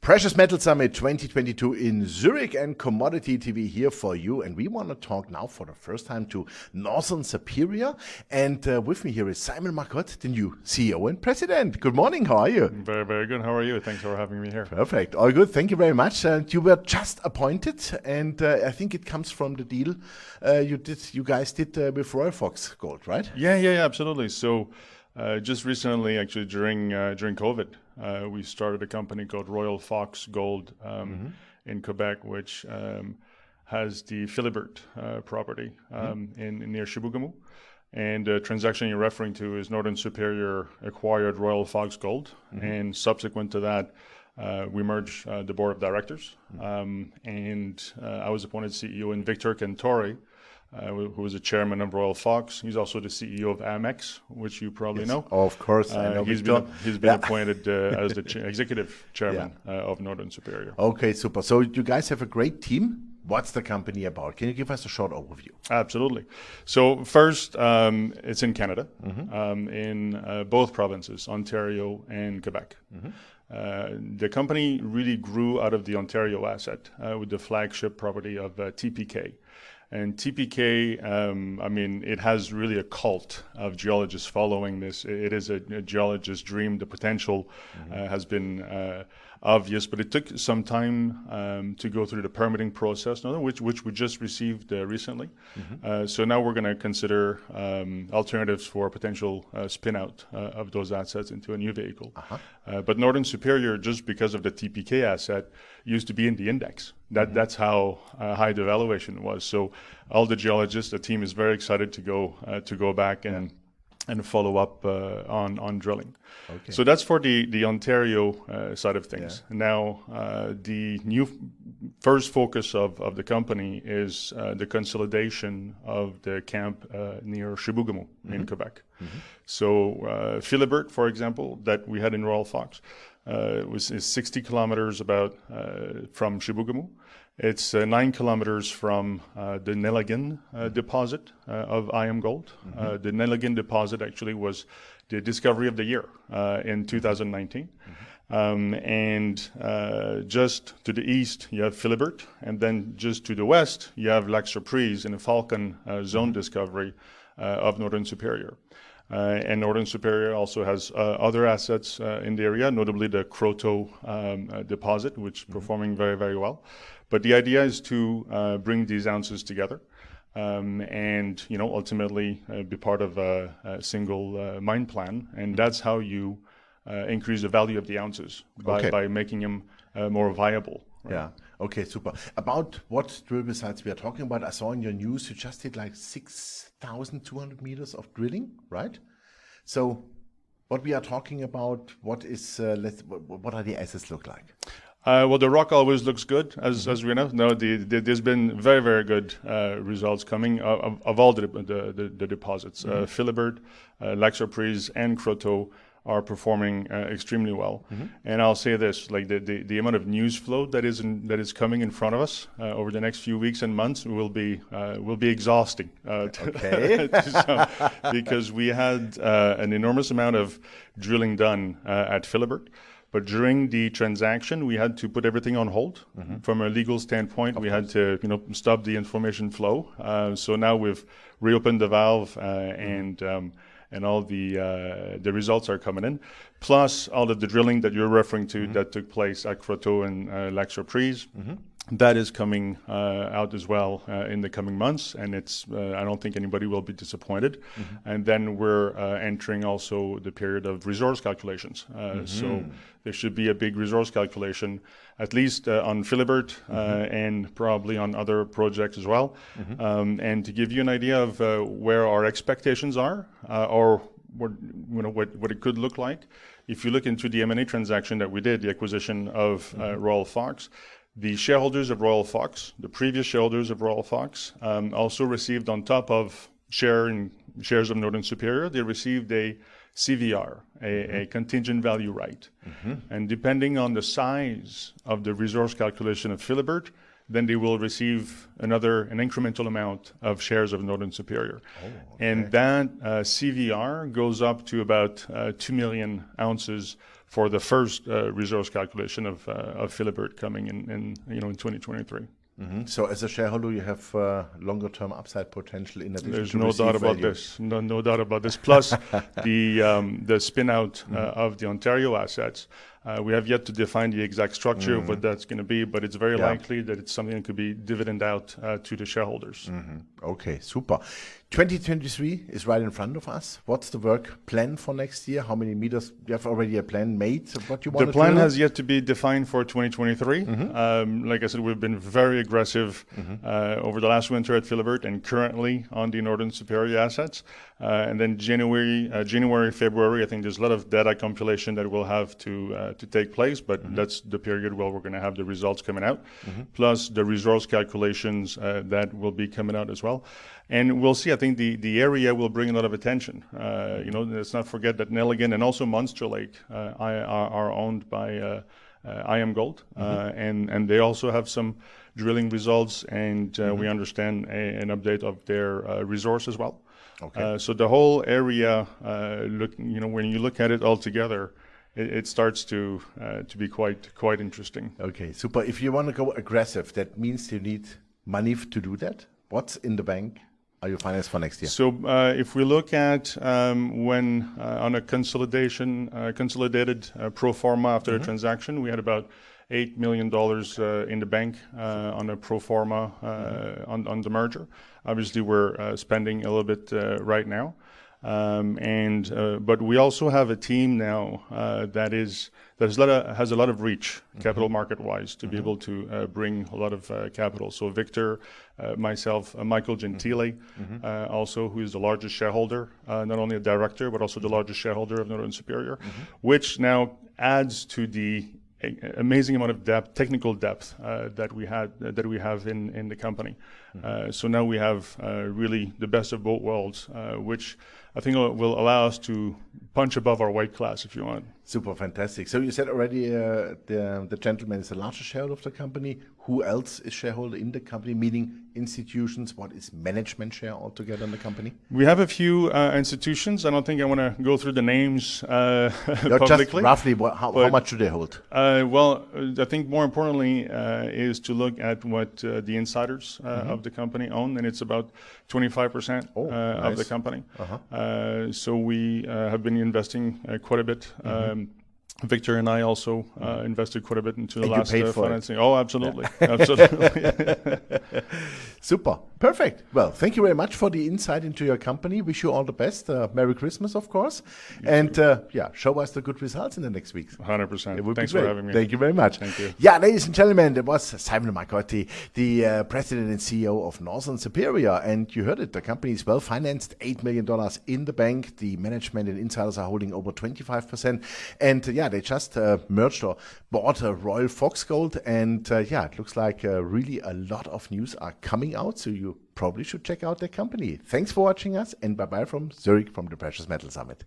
Precious Metal Summit 2022 in Zurich and Commodity TV here for you. And we want to talk now for the first time to Northern Superior. And with me here is Simon Marcotte, the new CEO and President. Good morning. How are you? Very, very good. How are you? Thanks for having me here. Perfect. All good. Thank you very much. You were just appointed, and I think it comes from the deal you guys did with Royal Fox Gold, right? Yeah, absolutely. So just recently, actually, during COVID, we started a company called Royal Fox Gold in Quebec, which has the Philibert property near Chapais-Chibougamau. And the transaction you're referring to is Northern Superior acquired Royal Fox Gold. And subsequent to that, we merged the board of directors. And I was appointed CEO, and Victor Cantori, who was the chairman of Royal Fox. He's also the CEO of Amex, which you probably know. Oh, of course. I know he's been appointed as the executive chairman of Northern Superior. Okay, super. So you guys have a great team. What's the company about? Can you give us a short overview? Absolutely. So first, it's in Canada, in both provinces, Ontario and Quebec. The company really grew out of the Ontario asset with the flagship property of TPK. And TPK, I mean, it has really a cult of geologists following this. It is a geologist's dream. The potential has been obvious, but it took some time to go through the permitting process, which we just received recently. So now we're going to consider alternatives for potential spin-out of those assets into a new vehicle. But Northern Superior, just because of the TPK asset, used to be in the index. That's how high the valuation was. So all the geologists, the team is very excited to go back and follow up on drilling. Okay. So that's for the Ontario side of things. Now, the new first focus of the company is the consolidation of the camp near Chibougamau in Quebec. So Philibert, for example, that we had in Royal Fox, is 60 kilometers about from Chibougamau. It's 9 kilometers from the Nelligan deposit of IM Gold. The Nelligan deposit actually was the discovery of the year in 2019. And just to the east, you have Philibert, and then just to the west, you have Lac Surprise in a Falcon zone discovery of Northern Superior. And Northern Superior also has other assets in the area, notably the Croteau deposit, which is performing very, very well. But the idea is to bring these ounces together and, ultimately be part of a single mine plan. And that's how you increase the value of the ounces by making them more viable. Right? Yeah. Okay, super. About what drill results we are talking about, I saw in your news you just did like 6,200 meters of drilling, right? So what we are talking about, what are the assets look like? Well, the rock always looks good, as we know. No, there's been very, very good results coming of all the deposits. Philibert, Lac Surprise, and Croteau are performing extremely well. And I'll say this: like the amount of news flow that is coming in front of us over the next few weeks and months will be exhausting. Because we had an enormous amount of drilling done at Philibert. But during the transaction, we had to put everything on hold. From a legal standpoint, we had to, stop the information flow. So now we've reopened the valve, and all the results are coming in. Plus all of the drilling that you're referring to that took place at Croteau and Lac Surprise. That is coming out as well in the coming months, and it's I don't think anybody will be disappointed. And then we're entering also the period of resource calculations. So there should be a big resource calculation, at least on Philibert and probably on other projects as well. And to give you an idea of where our expectations are, or what it could look like, if you look into the M&A transaction that we did, the acquisition of Royal Fox. The shareholders of Royal Fox, the previous shareholders of Royal Fox, also received, on top of shares of Northern Superior, they received a CVR, a contingent value right. And depending on the size of the resource calculation of Philibert, then they will receive an incremental amount of shares of Northern Superior. Oh, okay. And that CVR goes up to about 2 million ounces for the first resource calculation of Philibert coming in 2023. Mm-hmm. So as a shareholder, you have longer term upside potential in addition There's to no doubt about value. this. No doubt about this. Plus the spin out of the Ontario assets. We have yet to define the exact structure of what that's going to be, but it's very likely that it's something that could be dividend out to the shareholders. Okay, super. 2023 is right in front of us. What's the work plan for next year? How many meters? You have already a plan made of what you want to do? The plan has yet to be defined for 2023. Like I said, we've been very aggressive over the last winter at Philibert and currently on the Northern Superior assets. And then January, February, I think there's a lot of data compilation that will have to take place, but that's the period where we're going to have the results coming out, plus the resource calculations that will be coming out as well. And we'll see. I think the area will bring a lot of attention. Let's not forget that Nelligan and also Monster Lake are owned by IM Gold, and they also have some drilling results, and we understand an update of their resource as well. Okay. So the whole area, when you look at it all together, it starts to be quite interesting. Okay, super. If you want to go aggressive, that means you need money to do that. What's in the bank? Are you financed for next year? So if we look at when on a consolidated pro forma after the transaction, we had about $8 million in the bank on a pro forma on the merger. Obviously, we're spending a little bit right now. But we also have a team now that has a lot of reach, capital market wise, to be able to bring a lot of capital. So Victor, myself, Michael Gentile, also, who is the largest shareholder, not only a director but also the largest shareholder of Northern Superior, which now adds to the amazing amount of depth, technical depth that we have in the company. So now we have really the best of both worlds, which I think will allow us to punch above our weight class, if you want. Super, fantastic. So you said already the gentleman is the largest shareholder of the company. Who else is shareholder in the company, meaning institutions? What is management share altogether in the company? We have a few institutions. I don't think I want to go through the names publicly. Just roughly, how much do they hold? Well, I think more importantly is to look at what the insiders of the company own, and it's about 25% of the company. So we have been investing quite a bit. Victor and I also invested quite a bit into the last financing. Oh, absolutely. Yeah. Absolutely. Super. Perfect. Well, thank you very much for the insight into your company. Wish you all the best. Merry Christmas, of course. And show us the good results in the next weeks. 100%. Thanks for having me. Thank you very much. Thank you. Yeah, ladies and gentlemen, that was Simon Marcotte, the President and CEO of Northern Superior. And you heard it. The company is well financed, $8 million in the bank. The management and insiders are holding over 25%. And they just merged or bought a Royal Fox Gold. And it looks like really a lot of news are coming out. So you probably should check out their company. Thanks for watching us, and bye-bye from Zurich from the Precious Metal Summit.